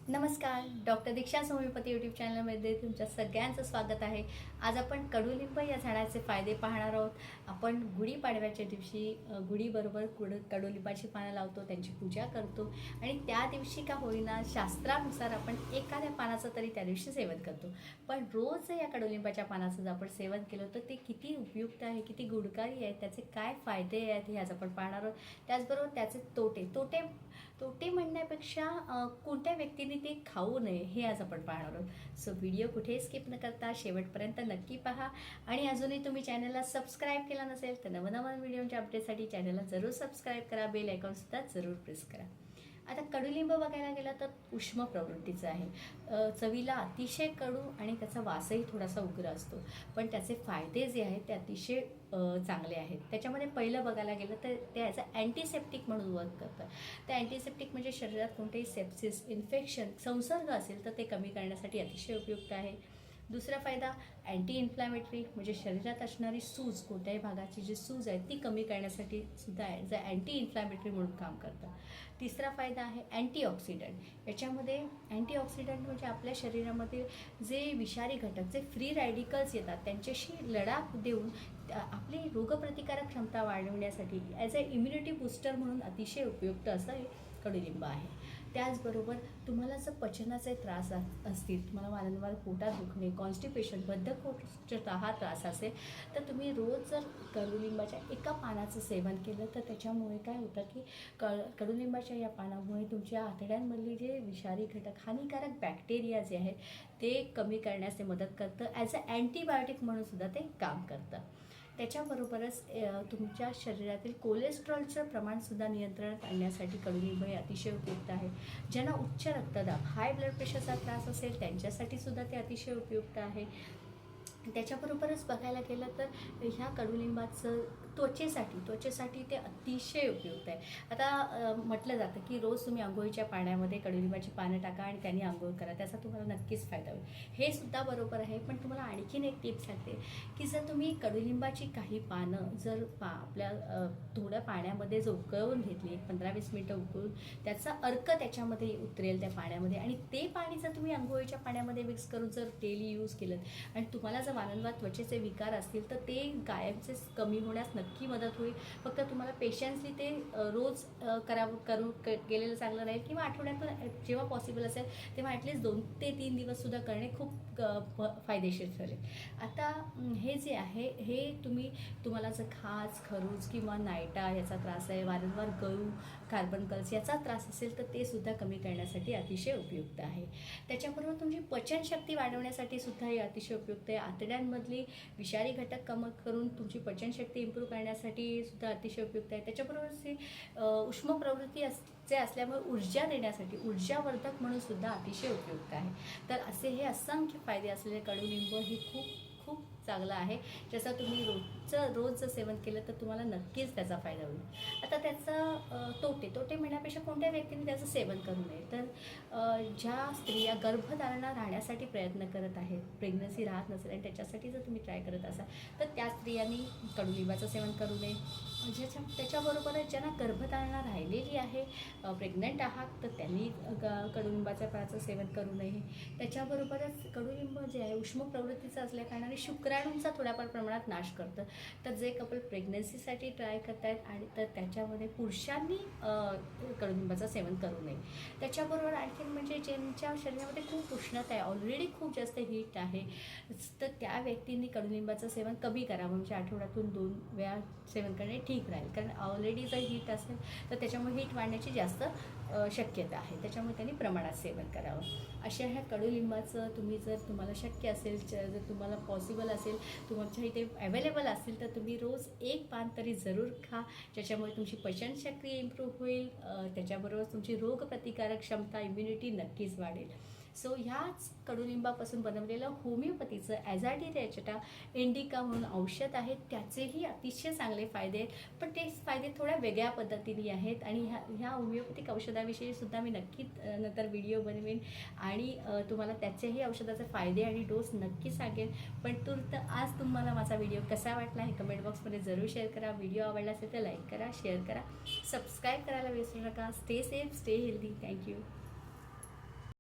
नमस्कार, डॉक्टर दीक्षा homeopathy YouTube चॅनलमध्ये तुमच्या सगळ्यांचं स्वागत आहे। आज आपण कडुलिंब या झाडाचे फायदे पाहणार आहोत। आपण गुढीपाडव्याच्या दिवशी गुढीबरोबर कडुलिंबाची पानं लावतो, त्यांची पूजा करतो आणि त्या दिवशी का होईना शास्त्रानुसार आपण एखाद्या पानाचं तरी त्या दिवशी सेवन करतो। पण रोज या कडुलिंबाच्या पानाचं जर आपण सेवन केलं तर ते किती उपयुक्त आहे, किती गुणकारी आहे, त्याचे काय फायदे आहेत हे आज आपण पाहणार आहोत। त्याचबरोबर त्याचे तोटे म्हणण्यापेक्षा कोणत्या व्यक्तीने ते खाऊ नये हे आज आपण पाहणार आहोत। सो व्हिडिओ कुठे स्किप न करता शेवटपर्यंत नक्की पहा आणि अजूनही तुम्ही चॅनलला सबस्क्राईब केला नसेल तर नवनवीन व्हिडिओच्या अपडेटसाठी चॅनलला जरूर सबस्क्राईब करा, बेल आयकॉन सुद्धा जरूर प्रेस करा। आता कडुलिंब बघायला गेला तर उष्म प्रवृत्तीचं आहे, चवीला अतिशय कडू आणि त्याचा वासही थोडासा उग्र असतो, पण त्याचे फायदे जे आहेत ते अतिशय चांगले आहेत। त्याच्यामध्ये पहिलं बघायला गेलं तर ते ॲज अ अँटीसेप्टिक म्हणून वर्क करतं। ते अँटीसेप्टिक म्हणजे शरीरात कोणतेही सेप्सिस इन्फेक्शन संसर्ग असेल तर ते कमी करण्यासाठी अतिशय उपयुक्त आहे। दुसरा फायदा अँटी इन्फ्लॅमेटरी म्हणजे शरीरात असणारी सूज, कोणत्याही भागाची जी सूज आहे ती कमी करण्यासाठी सुद्धा ॲज अ अँटी इन्फ्लॅमेटरी म्हणून काम करतं। तिसरा फायदा आहे अँटीऑक्सिडंट। याच्यामध्ये अँटीऑक्सिडंट म्हणजे आपल्या शरीरामध्ये जे विषारी घटक, जे फ्री रॅडिकल्स येतात त्यांच्याशी लढा देऊन आपली रोगप्रतिकारक क्षमता वाढवण्यासाठी ॲज अ इम्युनिटी बूस्टर म्हणून अतिशय उपयुक्त असं हे कडुलिंब आहे। त्याचबरोबर तुम्हाला जर पचनाचे त्रास असतील, तुम्हाला वारंवार पोटात दुखणे, कॉन्स्टिपेशन, बद्धकोष्ठता हा त्रास असेल तर तुम्ही रोज जर कडुलिंबाच्या एका पानाचं सेवन केलं तर त्याच्यामुळे काय होतं की कडुलिंबाच्या या पानामुळे तुमच्या आतड्यांमधले जे विषारी घटक, हानिकारक बॅक्टेरिया जे आहेत ते कमी करण्यास मदत करतं। ॲज अ अँटीबायोटिक म्हणून सुद्धा ते काम करतं। त्याच्याबरोबरच तुमच्या शरीरातील कोलेस्ट्रॉलचं प्रमाणसुद्धा नियंत्रणात आणण्यासाठी कडुलिंब हे अतिशय उपयुक्त आहे। ज्यांना उच्च रक्तदाब, हाय ब्लड प्रेशरचा त्रास असेल त्यांच्यासाठी सुद्धा ते अतिशय उपयुक्त आहे। त्याच्याबरोबरच बघायला गेलं तर ह्या कडुलिंबाचं त्वचेसाठी ते अतिशय उपयुक्त आहे। आता म्हटलं जातं की रोज तुम्ही अंघोळीच्या पाण्यामध्ये कडुलिंबाची पानं टाका आणि त्यांनी अंघोळ करा, त्याचा तुम्हाला नक्कीच फायदा होईल। हे सुद्धा बरोबर आहे, पण तुम्हाला आणखीन एक टिप सांगते की जर तुम्ही कडुलिंबाची काही पानं जर आपल्या थोड्या पाण्यामध्ये जर उकळवून घेतली, 15-20 मिनटं उकळून त्याचा अर्क त्याच्यामध्ये उतरेल त्या पाण्यामध्ये आणि ते पाणी जर तुम्ही अंघोळीच्या पाण्यामध्ये मिक्स करून जर डेली यूज केलं आणि तुम्हाला जर वारंवार त्वचेचे विकार असतील तर ते गायबचे कमी होण्यास नक्की मदत होईल। फक्त तुम्हाला पेशन्सली ते रोज केलेलं चांगलं राहील किंवा आठवड्यातून जेव्हा पॉसिबल असेल तेव्हा ॲटलिस्ट 2 ते 3 दिवससुद्धा करणे खूप फायदेशीर ठरेल। आता हे जे आहे हे तुम्हाला जर खाज, खरूज किंवा नायटा याचा त्रास आहे, वारंवार गळू, कार्बनकल्स याचा त्रास असेल तर ते सुद्धा कमी करण्यासाठी अतिशय उपयुक्त आहे। त्याच्याबरोबर तुमची पचनशक्ती वाढवण्यासाठी सुद्धा हे अतिशय उपयुक्त आहे। आतड्यांमधली विषारी घटक कमी करून तुमची पचनशक्ती इम्प्रूव्ह करण्यासाठी सुद्धा अतिशय उपयुक्त आहे। त्याच्याबरोबर उष्म प्रवृत्ती असल्यामुळे ऊर्जा देण्यासाठी ऊर्जावर्धक म्हणून सुद्धा अतिशय उपयुक्त आहे। तर असे हे असंख्य फायदे असलेले कडुलिंब हे खूप चांगलं आहे, ज्याचा तुम्ही रोज जर सेवन केलं तर तुम्हाला नक्कीच त्याचा फायदा होईल। आता त्याचा तोटे म्हणण्यापेक्षा कोणत्या व्यक्तीने त्याचं सेवन करू नये तर ज्या स्त्रिया गर्भधारणा राहण्यासाठी प्रयत्न करत आहेत, प्रेग्नन्सी राहत नसेल आणि त्याच्यासाठी जर तुम्ही ट्राय करत असाल तर त्या स्त्रियांनी कडुलिंबाचं सेवन करू नये। त्याच्याबरोबरच ज्यांना गर्भधारणा राहिलेली आहे, प्रेग्नंट आहात तर त्यांनी कडुलिंबाच्या फळाचं सेवन करू नये। त्याच्याबरोबरच कडुलिंब जे आहे उष्म प्रवृत्तीचं असल्याकारणाने शुक्राणूंचा थोड्याफार प्रमाणात नाश करतं। तर जे कपल प्रेग्नन्सीसाठी ट्राय करत आहेत आणि तर त्याच्यामध्ये पुरुषांनी कडुलिंबाचं सेवन करू नये। त्याच्याबरोबर आणखीन म्हणजे ज्यांच्या शरीरामध्ये खूप उष्णता आहे, ऑलरेडी खूप जास्त हीट आहे, तर त्या व्यक्तींनी कडुलिंबाचं सेवन कमी करावं, म्हणजे आठवड्यातून 2 वेळा सेवन करणे ठीक राहील। कारण ऑलरेडी जर हीट असेल तर त्याच्यामुळे हीट वाढण्याची जास्त शक्यता आहे, त्याच्यामुळे त्यांनी प्रमाणात सेवन करावं। अशा ह्या कडुलिंबाचं तुम्हाला शक्य असेल, जर तुम्हाला पॉसिबल असेल, तुमच्या इथे अवेलेबल असेल तर तुम्ही रोज 1 पान तरी जरूर खा, ज्याच्यामुळे तुमची पचनशक्ती इम्प्रूव्ह होईल, त्याच्याबरोबर तुमची रोगप्रतिकारक क्षमता, इम्युनिटी नक्कीच वाढेल। सो ह्याच कडुलिंबापासून बनवलेलं होमिओपॅथीचं ॲझाडिरेचटा इंडिका म्हणून औषध आहे, त्याचेही अतिशय चांगले फायदे आहेत, पण ते फायदे थोड्या वेगळ्या पद्धतीने आहेत आणि ह्या होमिओपॅथिक औषधाविषयी सुद्धा मी नक्कीच नंतर व्हिडिओ बनवेन आणि तुम्हाला त्याचेही औषधाचे फायदे आणि डोस नक्की सांगेन। पण आज तुम्हाला माझा व्हिडिओ कसा वाटला हे कमेंट बॉक्समध्ये जरूर शेअर करा। व्हिडिओ आवडला असेल तर लाईक करा, शेअर करा, सबस्क्राईब करायला विसरू नका। Stay safe, stay healthy. Thank you.